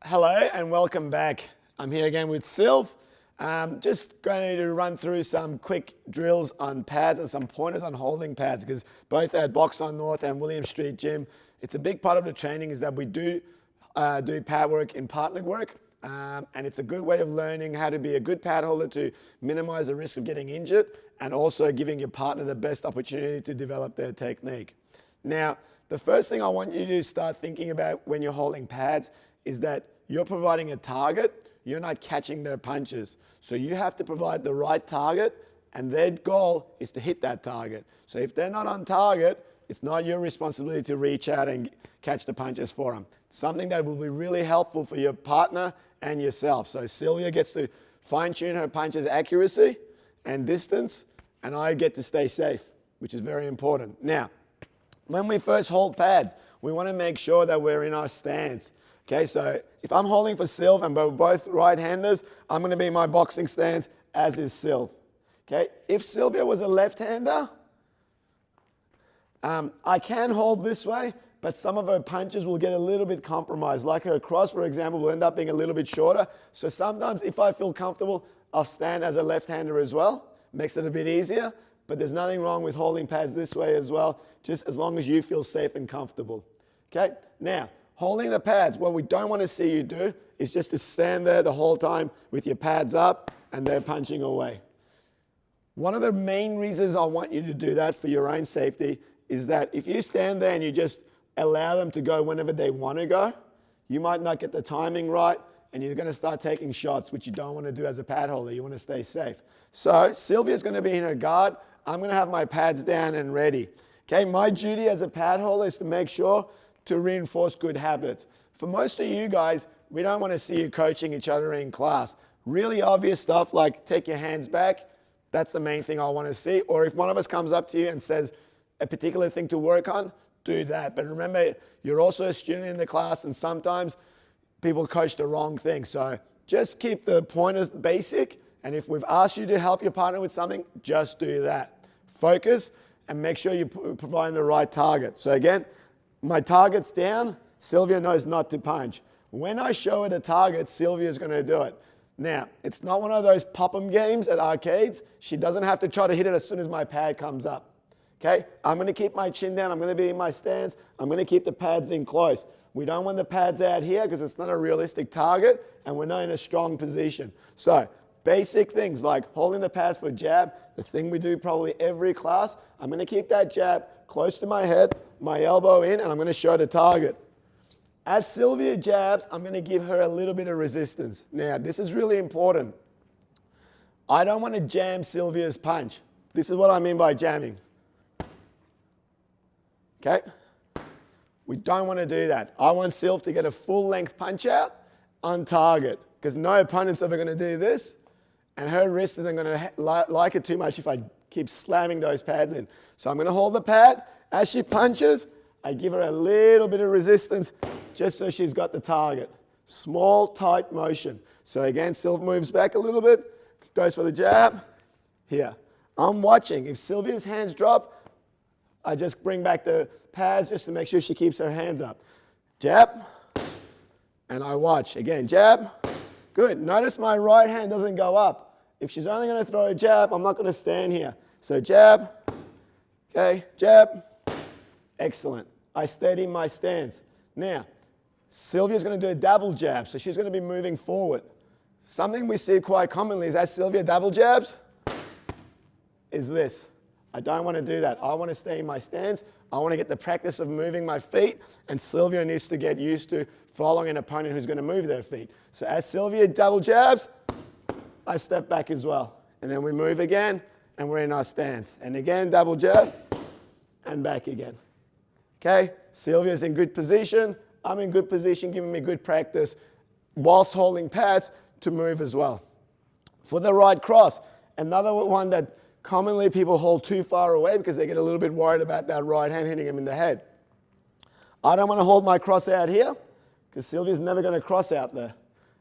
Hello and welcome back. I'm here again with Sylv. Just going to run through some quick drills on pads and some pointers on holding pads, because both at Box on North and William Street Gym, it's a big part of the training is that we do pad work in partner work. And it's a good way of learning how to be a good pad holder to minimize the risk of getting injured and also giving your partner the best opportunity to develop their technique. Now, the first thing I want you to start thinking about when you're holding pads is that you're providing a target, you're not catching their punches. So you have to provide the right target, and their goal is to hit that target. So if they're not on target, it's not your responsibility to reach out and catch the punches for them. Something that will be really helpful for your partner and yourself. So Sylvia gets to fine-tune her punches accuracy and distance, and I get to stay safe, which is very important. Now, when we first hold pads, we want to make sure that we're in our stance. Okay, so if I'm holding for Sylv and we're both right-handers, I'm going to be in my boxing stance, as is Sylv. Okay, if Sylvia was a left-hander, I can hold this way, but some of her punches will get a little bit compromised. Like her cross, for example, will end up being a little bit shorter. So sometimes if I feel comfortable, I'll stand as a left-hander as well. Makes it a bit easier, but there's nothing wrong with holding pads this way as well, just as long as you feel safe and comfortable. Okay, now, holding the pads, what we don't want to see you do is just to stand there the whole time with your pads up and they're punching away. One of the main reasons I want you to do that for your own safety is that if you stand there and you just allow them to go whenever they want to go, you might not get the timing right and you're going to start taking shots, which you don't want to do as a pad holder. You want to stay safe. So Sylvia's going to be in her guard. I'm going to have my pads down and ready. Okay, my duty as a pad holder is to make sure to reinforce good habits. For most of you guys, we don't want to see you coaching each other in class. Really obvious stuff like take your hands back, that's the main thing I want to see. Or if one of us comes up to you and says a particular thing to work on, do that. But remember, you're also a student in the class and sometimes people coach the wrong thing. So just keep the pointers basic, and if we've asked you to help your partner with something, just do that. Focus and make sure you're providing the right target. So again, my target's down, Sylvia knows not to punch. When I show her the target, Sylvia's going to do it. Now, it's not one of those pop-em games at arcades. She doesn't have to try to hit it as soon as my pad comes up. Okay? I'm going to keep my chin down. I'm going to be in my stance. I'm going to keep the pads in close. We don't want the pads out here because it's not a realistic target and we're not in a strong position. So, basic things like holding the pads for jab, the thing we do probably every class. I'm going to keep that jab close to my head, my elbow in, and I'm going to show the target. As Sylvia jabs, I'm going to give her a little bit of resistance. Now, this is really important. I don't want to jam Sylvia's punch. This is what I mean by jamming. Okay? We don't want to do that. I want Sylv to get a full-length punch out on target, because no opponent's ever going to do this, and her wrist isn't going to like it too much if I keep slamming those pads in. So I'm going to hold the pad. As she punches, I give her a little bit of resistance just so she's got the target. Small, tight motion. So again, Sylv moves back a little bit, goes for the jab. Here. I'm watching. If Sylvia's hands drop, I just bring back the pads just to make sure she keeps her hands up. Jab, and I watch. Again, jab. Good. Notice my right hand doesn't go up. If she's only going to throw a jab, I'm not going to stand here. So jab, okay, jab. Excellent. I stayed in my stance. Now, Sylvia's going to do a double jab, so she's going to be moving forward. Something we see quite commonly is as Sylvia double jabs, is this. I don't want to do that. I want to stay in my stance. I want to get the practice of moving my feet, and Sylvia needs to get used to following an opponent who's going to move their feet. So as Sylvia double jabs, I step back as well. And then we move again, and we're in our stance. And again, double jab, and back again. Okay? Sylvia's in good position. I'm in good position, giving me good practice whilst holding pads to move as well. For the right cross, another one that commonly people hold too far away because they get a little bit worried about that right hand hitting them in the head. I don't want to hold my cross out here because Sylvia's never going to cross out there.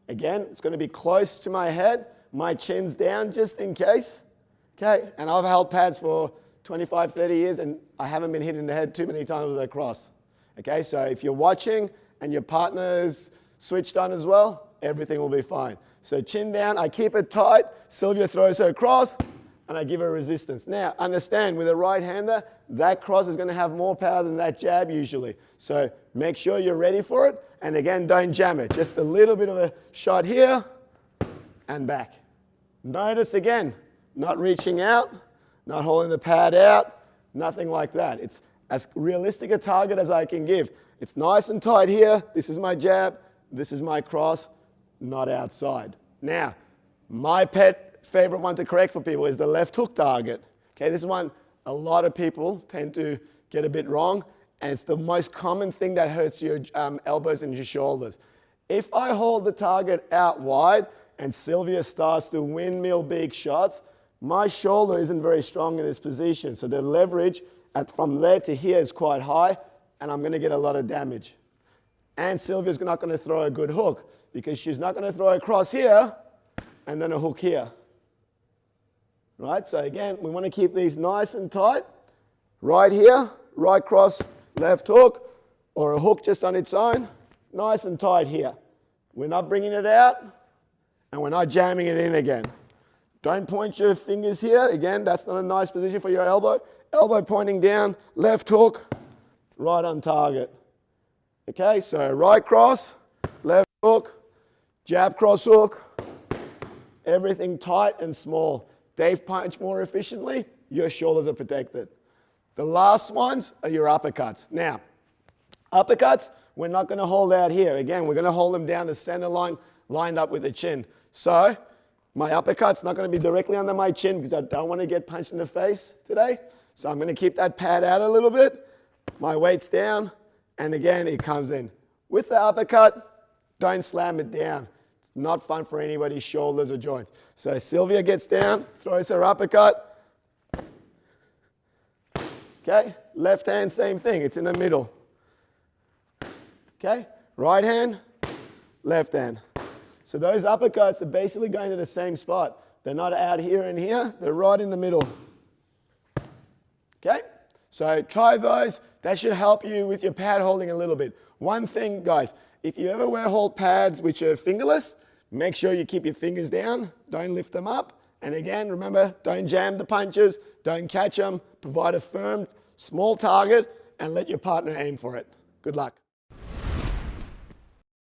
Again, it's going to be close to my head. My chin's down just in case. Okay, and I've held pads for 25, 30 years and I haven't been hit in the head too many times with a cross. Okay, so if you're watching and your partner's switched on as well, everything will be fine. So chin down, I keep it tight, Sylvia throws her cross, and I give her resistance. Now, understand, with a right-hander, that cross is going to have more power than that jab usually. So make sure you're ready for it, and again, don't jam it. Just a little bit of a shot here, and back. Notice again, not reaching out, not holding the pad out, nothing like that. It's as realistic a target as I can give. It's nice and tight here. This is my jab. This is my cross, not outside. Now, my favorite one to correct for people is the left hook target. Okay, this is one a lot of people tend to get a bit wrong, and it's the most common thing that hurts your elbows and your shoulders. If I hold the target out wide and Sylvia starts to windmill big shots, my shoulder isn't very strong in this position, so the leverage from there to here is quite high, and I'm going to get a lot of damage. And Sylvia's not going to throw a good hook because she's not going to throw a cross here and then a hook here. Right? So again, we want to keep these nice and tight. Right here, right cross, left hook, or a hook just on its own. Nice and tight here. We're not bringing it out, and we're not jamming it in again. Don't point your fingers here. Again, that's not a nice position for your elbow. Elbow pointing down, left hook, right on target. Okay, so right cross, left hook, jab cross hook, everything tight and small. They punch more efficiently, your shoulders are protected. The last ones are your uppercuts. Now, uppercuts, we're not going to hold out here. Again, we're going to hold them down the center line, lined up with the chin. So, my uppercut's not going to be directly under my chin because I don't want to get punched in the face today. So I'm going to keep that pad out a little bit. My weight's down, and again, it comes in. With the uppercut, don't slam it down. It's not fun for anybody's shoulders or joints. So Sylvia gets down, throws her uppercut. Okay, left hand, same thing. It's in the middle. Okay, right hand, left hand. So those uppercuts are basically going to the same spot. They're not out here and here. They're right in the middle. Okay? So try those. That should help you with your pad holding a little bit. One thing, guys, if you ever wear hold pads which are fingerless, make sure you keep your fingers down. Don't lift them up. And again, remember, don't jam the punches. Don't catch them. Provide a firm, small target and let your partner aim for it. Good luck.